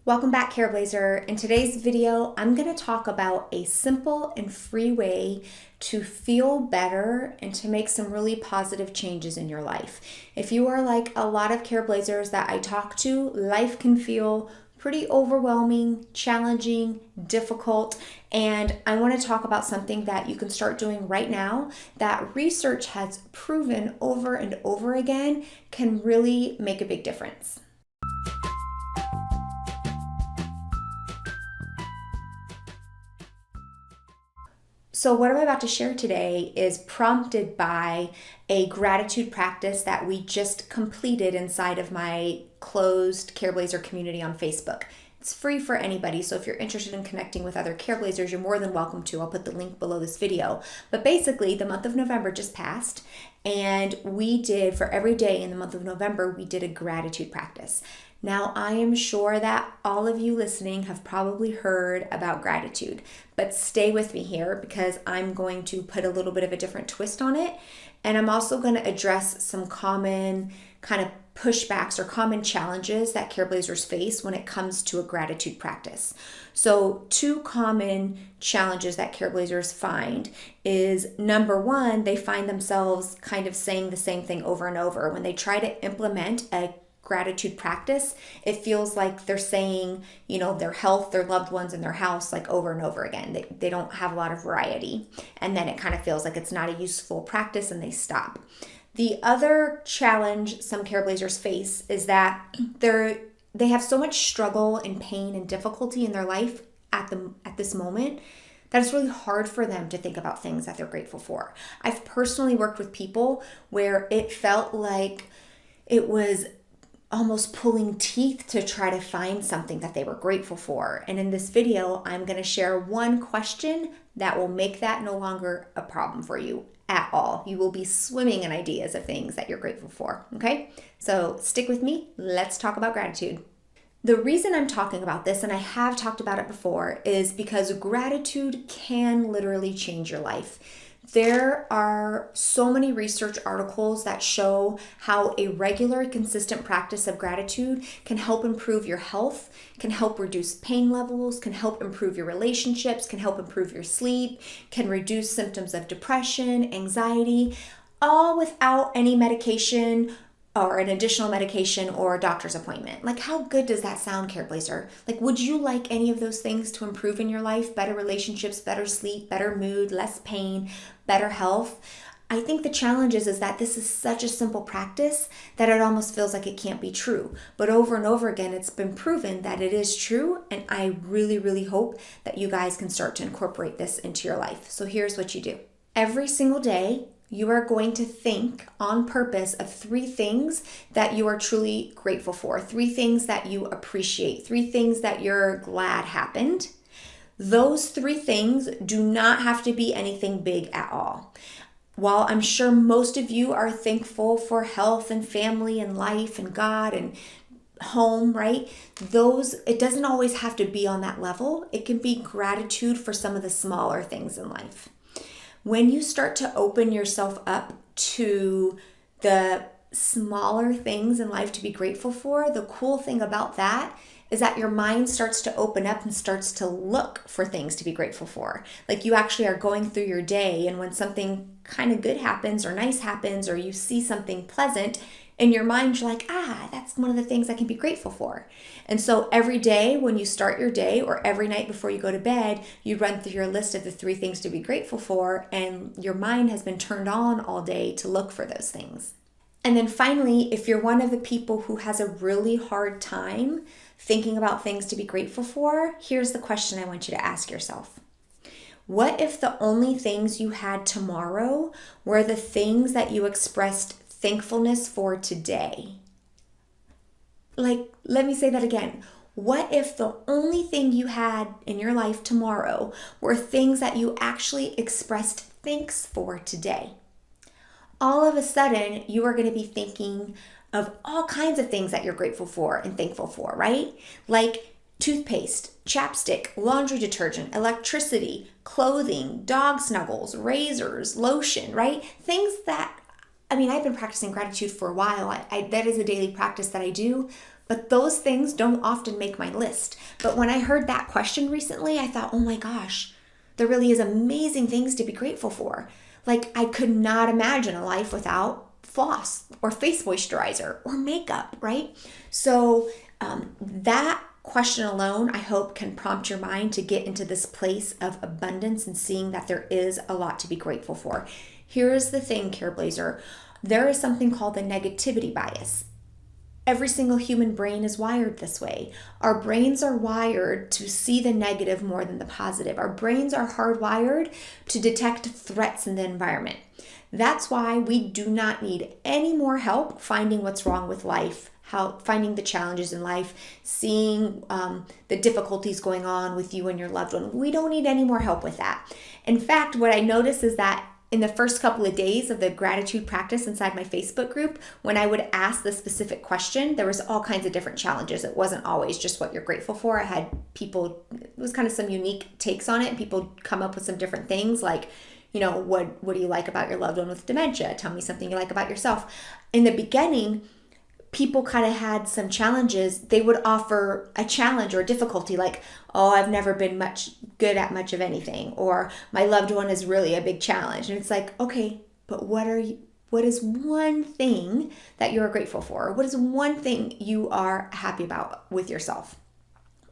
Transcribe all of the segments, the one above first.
Welcome back, Careblazer. In today's video, I'm going to talk about a simple and free way to feel better and to make some really positive changes in your life. If you are like a lot of Careblazers that I talk to, life can feel pretty overwhelming, challenging, difficult, and I want to talk about something that you can start doing right now that research has proven over and over again can really make a big difference. So what I'm about to share today is prompted by a gratitude practice that we just completed inside of my closed Careblazer community on Facebook. It's free for anybody, so if you're interested in connecting with other Careblazers, you're more than welcome to. I'll put the link below this video. But basically, the month of November just passed, and we did, for every day in the month of November, we did a gratitude practice. Now, I am sure that all of you listening have probably heard about gratitude, but stay with me here because I'm going to put a little bit of a different twist on it. And I'm also going to address some common kind of pushbacks or common challenges that Careblazers face when it comes to a gratitude practice. So two common challenges that Careblazers find is, number one, they find themselves kind of saying the same thing over and over. When they try to implement a gratitude practice, it feels like they're saying, their health, their loved ones, and their house like over and over again. They don't have a lot of variety. And then it kind of feels like it's not a useful practice and they stop. The other challenge some Careblazers face is that they have so much struggle and pain and difficulty in their life at this moment that it's really hard for them to think about things that they're grateful for. I've personally worked with people where it felt like it was almost pulling teeth to try to find something that they were grateful for. And in this video, I'm going to share one question that will make that no longer a problem for you at all. You will be swimming in ideas of things that you're grateful for, okay? So stick with me. Let's talk about gratitude. The reason I'm talking about this, and I have talked about it before, is because gratitude can literally change your life. There are so many research articles that show how a regular, consistent practice of gratitude can help improve your health, can help reduce pain levels, can help improve your relationships, can help improve your sleep, can reduce symptoms of depression, anxiety, all without any medication or an additional medication or a doctor's appointment. Like, how good does that sound, Careblazer? Like, would you like any of those things to improve in your life? Better relationships, better sleep, better mood, less pain, better health? I think the challenge is that this is such a simple practice that it almost feels like it can't be true. But over and over again, it's been proven that it is true. And I really, really hope that you guys can start to incorporate this into your life. So here's what you do. Every single day, you are going to think on purpose of 3 things that you are truly grateful for, 3 things that you appreciate, 3 things that you're glad happened. Those 3 things do not have to be anything big at all. While I'm sure most of you are thankful for health and family and life and God and home, right? It doesn't always have to be on that level. It can be gratitude for some of the smaller things in life. When you start to open yourself up to the smaller things in life to be grateful for, the cool thing about that is that your mind starts to open up and starts to look for things to be grateful for. Like, you actually are going through your day, and when something kind of good happens or nice happens or you see something pleasant, in your mind, you're like, that's one of the things I can be grateful for. And so every day when you start your day, or every night before you go to bed, you run through your list of the 3 things to be grateful for, and your mind has been turned on all day to look for those things. And then finally, if you're one of the people who has a really hard time thinking about things to be grateful for, here's the question I want you to ask yourself. What if the only things you had tomorrow were the things that you expressed thankfulness for today? Like, let me say that again. What if the only thing you had in your life tomorrow were things that you actually expressed thanks for today? All of a sudden, you are going to be thinking of all kinds of things that you're grateful for and thankful for, right? Like toothpaste, chapstick, laundry detergent, electricity, clothing, dog snuggles, razors, lotion, right? Things that, I've been practicing gratitude for a while. That is a daily practice that I do, But those things don't often make my list. But when I heard that question recently, I thought, oh my gosh, there really is amazing things to be grateful for. Like, I could not imagine a life without floss or face moisturizer or makeup, right? So that question alone, I hope, can prompt your mind to get into this place of abundance and seeing that there is a lot to be grateful for. Here is the thing, Careblazer. There is something called the negativity bias. Every single human brain is wired this way. Our brains are wired to see the negative more than the positive. Our brains are hardwired to detect threats in the environment. That's why we do not need any more help finding what's wrong with life, finding the challenges in life, seeing the difficulties going on with you and your loved one. We don't need any more help with that. In fact, what I noticed is that in the first couple of days of the gratitude practice inside my Facebook group, when I would ask the specific question, there was all kinds of different challenges. It wasn't always just what you're grateful for. I had people, it was kind of some unique takes on it. People come up with some different things like, what do you like about your loved one with dementia? Tell me something you like about yourself. In the beginning, people kind of had some challenges. They would offer a challenge or a difficulty like, oh, I've never been good at much of anything, or my loved one is really a big challenge. And it's like, okay, but what is one thing that you're grateful for? What is one thing you are happy about with yourself?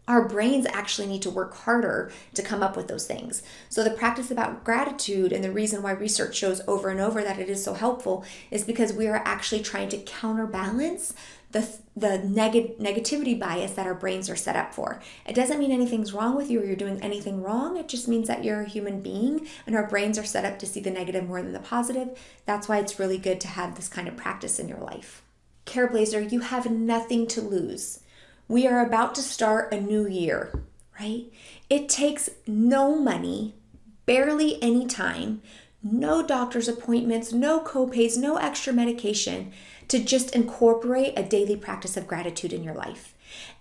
Our brains actually need to work harder to come up with those things. So the practice about gratitude, and the reason why research shows over and over that it is so helpful, is because we are actually trying to counterbalance the negativity bias that our brains are set up for. It doesn't mean anything's wrong with you or you're doing anything wrong. It just means that you're a human being and our brains are set up to see the negative more than the positive. That's why it's really good to have this kind of practice in your life. Careblazer, you have nothing to lose. We are about to start a new year, right? It takes no money, barely any time, no doctor's appointments, no copays, no extra medication to just incorporate a daily practice of gratitude in your life.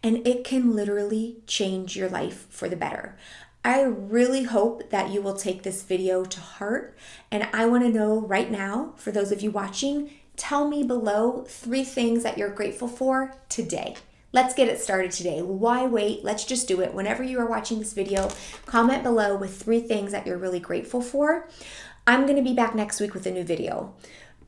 And it can literally change your life for the better. I really hope that you will take this video to heart. And I want to know right now, for those of you watching, tell me below 3 things that you're grateful for today. Let's get it started today. Why wait? Let's just do it. Whenever you are watching this video, comment below with 3 things that you're really grateful for. I'm going to be back next week with a new video.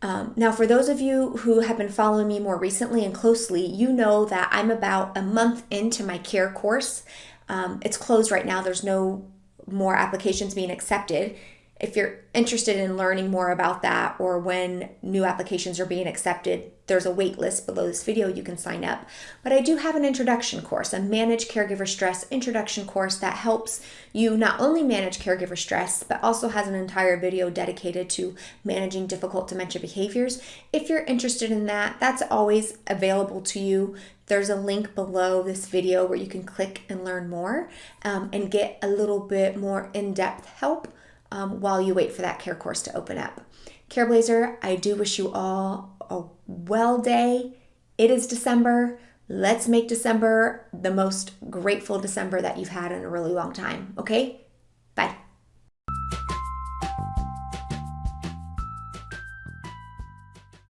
Now, for those of you who have been following me more recently and closely, you know that I'm about a month into my care course. It's closed right now. There's no more applications being accepted. If you're interested in learning more about that or when new applications are being accepted, there's a wait list below this video. You can sign up. But I do have an introduction course, a Manage Caregiver Stress introduction course that helps you not only manage caregiver stress, but also has an entire video dedicated to managing difficult dementia behaviors. If you're interested in that, that's always available to you. There's a link below this video where you can click and learn more and get a little bit more in-depth help while you wait for that care course to open up. Careblazer, I do wish you all a well day. It is December. Let's make December the most grateful December that you've had in a really long time. Okay? Bye.